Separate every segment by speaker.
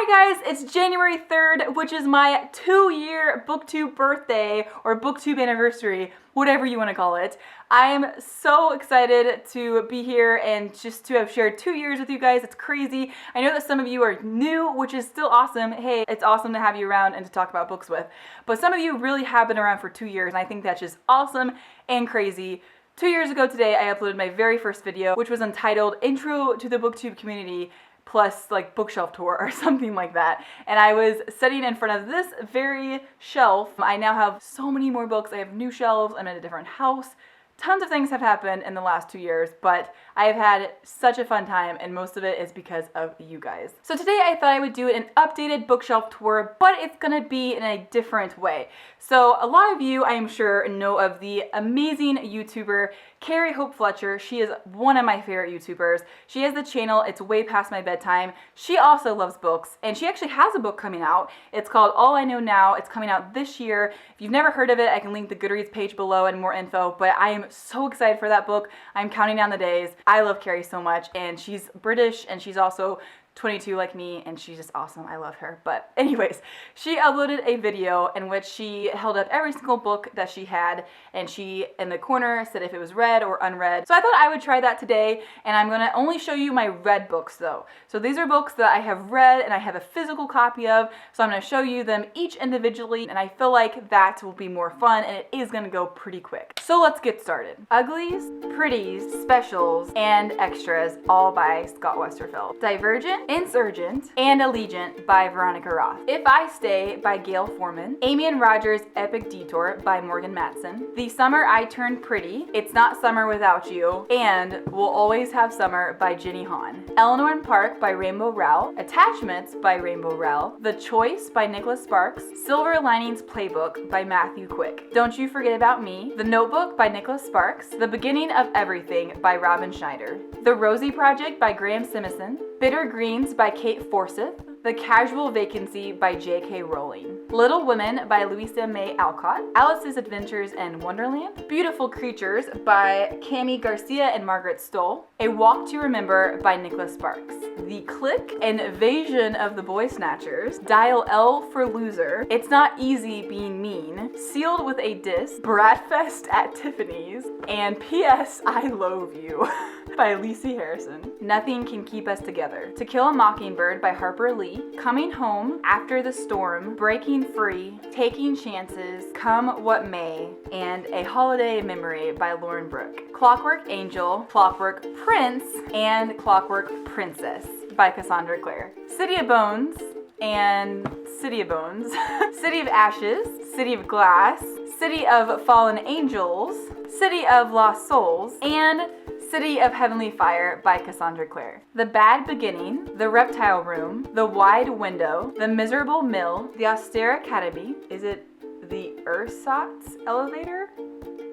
Speaker 1: Hi guys, it's January 3rd, which is my 2-year BookTube birthday, or BookTube anniversary, whatever you want to call it. I'm so excited to be here and just to have shared 2 years with you guys. It's crazy. I know that some of you are new, which is still awesome. Hey, it's awesome to have you around and to talk about books with. But some of you really have been around for 2 years, and I think that's just awesome and crazy. 2 years ago today, I uploaded my very first video, which was entitled Intro to the BookTube Community, plus like bookshelf tour or something like that. And I was sitting in front of this very shelf. I now have so many more books. I have new shelves. I'm in a different house. Tons of things have happened in the last 2 years, but I have had such a fun time, and most of it is because of you guys. So today I thought I would do an updated bookshelf tour, but it's gonna be in a different way. So a lot of you, I am sure, know of the amazing YouTuber Carrie Hope Fletcher. She is one of my favorite YouTubers. She has the channel It's Way Past My Bedtime. She also loves books, and she actually has a book coming out. It's called All I Know Now. It's coming out this year. If you've never heard of it, I can link the Goodreads page below and more info, but I am so excited for that book. I'm counting down the days. I love Carrie so much, and she's British, and she's also 22 like me, and she's just awesome. I love her. But anyways, she uploaded a video in which she held up every single book that she had, and she in the corner said if it was read or unread. So I thought I would try that today, and I'm gonna only show you my read books though. So these are books that I have read and I have a physical copy of, so I'm gonna show you them each individually, and I feel like that will be more fun, and it is gonna go pretty quick. So let's get started. Uglies, Pretties, Specials, and Extras, all by Scott Westerfeld. Divergent, Insurgent, and Allegiant by Veronica Roth. If I Stay by Gail Foreman. Amy and Roger's Epic Detour by Morgan Matson. The Summer I Turned Pretty, It's Not Summer Without You, and We'll Always Have Summer by Ginny Hahn. Eleanor and Park by Rainbow Rowell. Attachments by Rainbow Rowell. The Choice by Nicholas Sparks. Silver Linings Playbook by Matthew Quick. Don't You Forget About Me. The Notebook by Nicholas Sparks. The Beginning of Everything by Robin Schneider. The Rosie Project by Graham Simison. Bitter Greens by Kate Forsyth. The Casual Vacancy by J.K. Rowling. Little Women by Louisa May Alcott. Alice's Adventures in Wonderland. Beautiful Creatures by Cami Garcia and Margaret Stoll. A Walk to Remember by Nicholas Sparks. The Clique, Invasion of the Boy Snatchers. Dial L for Loser. It's Not Easy Being Mean. Sealed with a Diss. Bradfest at Tiffany's. And P.S. I Love You by Lacey Harrison. Nothing Can Keep Us Together. To Kill a Mockingbird by Harper Lee. Coming Home, After the Storm, Breaking Free, Taking Chances, Come What May, and A Holiday Memory by Lauren Brooke. Clockwork Angel, Clockwork Prince, and Clockwork Princess by Cassandra Clare. City of Bones and City of Bones. City of Ashes, City of Glass, City of Fallen Angels, City of Lost Souls, and City of Heavenly Fire by Cassandra Clare. The Bad Beginning, The Reptile Room, The Wide Window, The Miserable Mill, The Austere Academy, is it the Ersatz Elevator?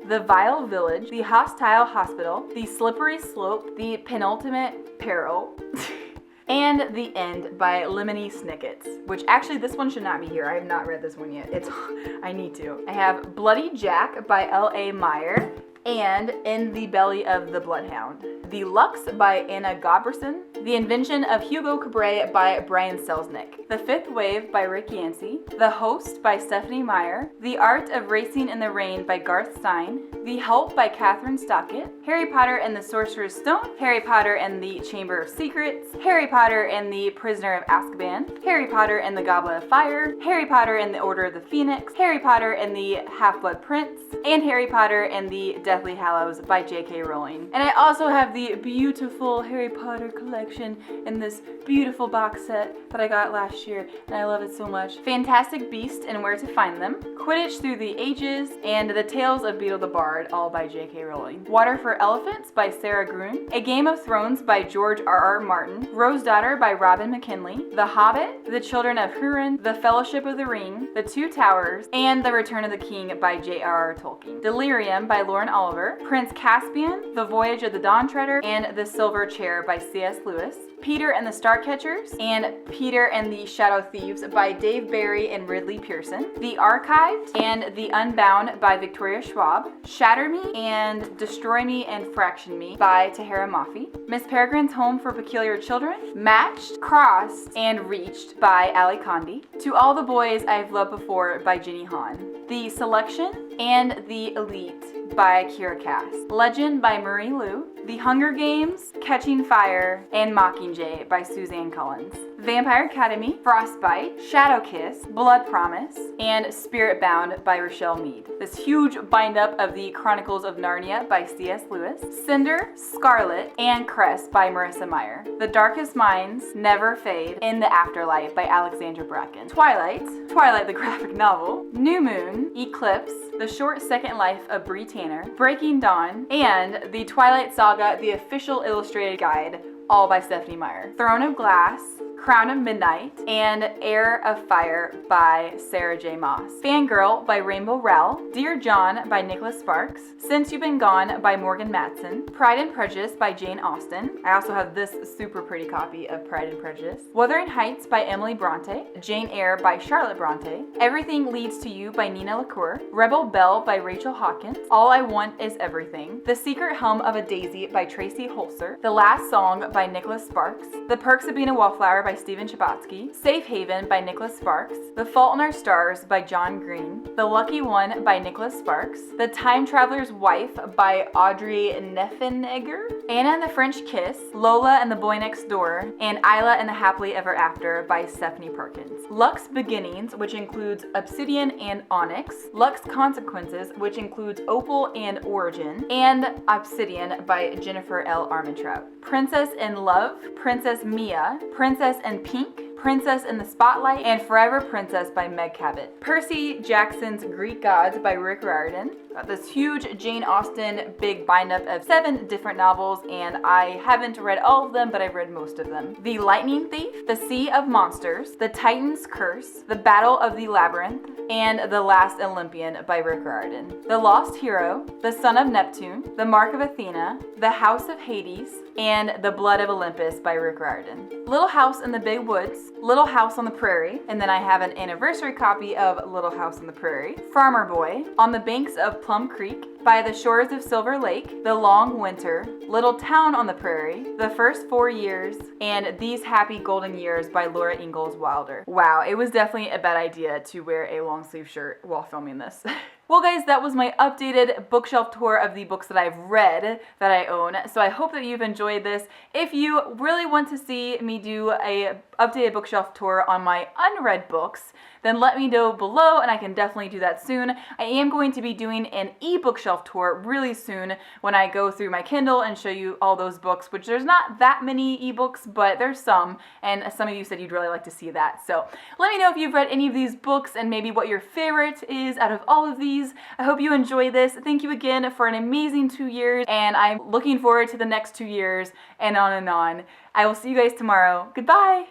Speaker 1: The Vile Village, The Hostile Hospital, The Slippery Slope, The Penultimate Peril, and The End by Lemony Snicket, which actually this one should not be here. I have not read this one yet. I need to. I have Bloody Jack by L.A. Meyer, and In the Belly of the Bloodhound. The Lux by Anna Goberson. The Invention of Hugo Cabret by Brian Selznick. The Fifth Wave by Rick Yancey. The Host by Stephanie Meyer. The Art of Racing in the Rain by Garth Stein. The Help by Catherine Stockett. Harry Potter and the Sorcerer's Stone. Harry Potter and the Chamber of Secrets. Harry Potter and the Prisoner of Azkaban. Harry Potter and the Goblet of Fire. Harry Potter and the Order of the Phoenix. Harry Potter and the Half-Blood Prince. And Harry Potter and the Deathly Hallows by J.K. Rowling. And I also have the beautiful Harry Potter collection in this beautiful box set that I got last year, and I love it so much. Fantastic Beasts and Where to Find Them. Quidditch Through the Ages, and The Tales of Beetle the Bard, all by J.K. Rowling. Water for Elephants by Sarah Gruen. A Game of Thrones by George R.R. Martin. Rose Daughter by Robin McKinley. The Hobbit, The Children of Hurin, The Fellowship of the Ring, The Two Towers, and The Return of the King by J.R.R. Tolkien. Delirium by Lauren Oliver, Prince Caspian, The Voyage of the Dawn Treader, and The Silver Chair by C.S. Lewis, Peter and the Starcatchers, and Peter and the Shadow Thieves by Dave Barry and Ridley Pearson, The Archived and The Unbound by Victoria Schwab, Shatter Me and Destroy Me and Fraction Me by Tahira Mafi, Miss Peregrine's Home for Peculiar Children, Matched, Crossed, and Reached by Ali Condi, To All the Boys I've Loved Before by Ginny Han, The Selection and The Elite by Kira Cass, Legend by Marie Lu, The Hunger Games, Catching Fire, and Mockingjay by Suzanne Collins, Vampire Academy, Frostbite, Shadow Kiss, Blood Promise, and Spirit Bound by Rochelle Mead. This huge bind-up of the Chronicles of Narnia by C.S. Lewis, Cinder, Scarlet, and Cress by Marissa Meyer, The Darkest Minds, Never Fade, In the Afterlife by Alexandra Bracken, Twilight the graphic novel, New Moon, Eclipse, The Short Second Life of Bree Tanner, Breaking Dawn, and The Twilight Saga, the official illustrated guide, all by Stephanie Meyer, Throne of Glass, Crown of Midnight, and Heir of Fire by Sarah J. Maas, Fangirl by Rainbow Rowell, Dear John by Nicholas Sparks, Since You've Been Gone by Morgan Matson, Pride and Prejudice by Jane Austen. I also have this super pretty copy of Pride and Prejudice, Wuthering Heights by Emily Bronte, Jane Eyre by Charlotte Bronte, Everything Leads to You by Nina LaCour, Rebel Belle by Rachel Hawkins, All I Want Is Everything, The Secret Hum of a Daisy by Tracy Holzer, The Last Song by Nicholas Sparks, The Perks of Being a Wallflower by Stephen Chabotsky, Safe Haven by Nicholas Sparks, The Fault in Our Stars by John Green, The Lucky One by Nicholas Sparks, The Time Traveler's Wife by Audrey Neffenegger, Anna and the French Kiss, Lola and the Boy Next Door, and Isla and the Happily Ever After by Stephanie Perkins, Lux Beginnings, which includes Obsidian and Onyx, Lux Consequences, which includes Opal and Origin, and Obsidian by Jennifer L. Armentrout, Princess in Love, Princess Mia, Princess in Pink, Princess in the Spotlight, and Forever Princess by Meg Cabot, Percy Jackson's Greek Gods by Rick Riordan. Got this huge Jane Austen big bind-up of 7 different novels, and I haven't read all of them, but I've read most of them. The Lightning Thief, The Sea of Monsters, The Titan's Curse, The Battle of the Labyrinth, and The Last Olympian by Rick Riordan. The Lost Hero, The Son of Neptune, The Mark of Athena, The House of Hades, and The Blood of Olympus by Rick Riordan. Little House in the Big Woods, Little House on the Prairie, and then I have an anniversary copy of Little House on the Prairie. Farmer Boy, On the Banks of Plum Creek, By the Shores of Silver Lake, The Long Winter, Little Town on the Prairie, The First 4 Years, and These Happy Golden Years by Laura Ingalls Wilder. Wow, it was definitely a bad idea to wear a long sleeve shirt while filming this. Well guys, that was my updated bookshelf tour of the books that I've read that I own. So I hope that you've enjoyed this. If you really want to see me do a updated bookshelf tour on my unread books, then let me know below and I can definitely do that soon. I am going to be doing an e-bookshelf tour really soon when I go through my Kindle and show you all those books, which there's not that many ebooks, but there's some, and some of you said you'd really like to see that. So let me know if you've read any of these books and maybe what your favorite is out of all of these. I hope you enjoy this. Thank you again for an amazing 2 years, and I'm looking forward to the next 2 years and on and on. I will see you guys tomorrow. Goodbye!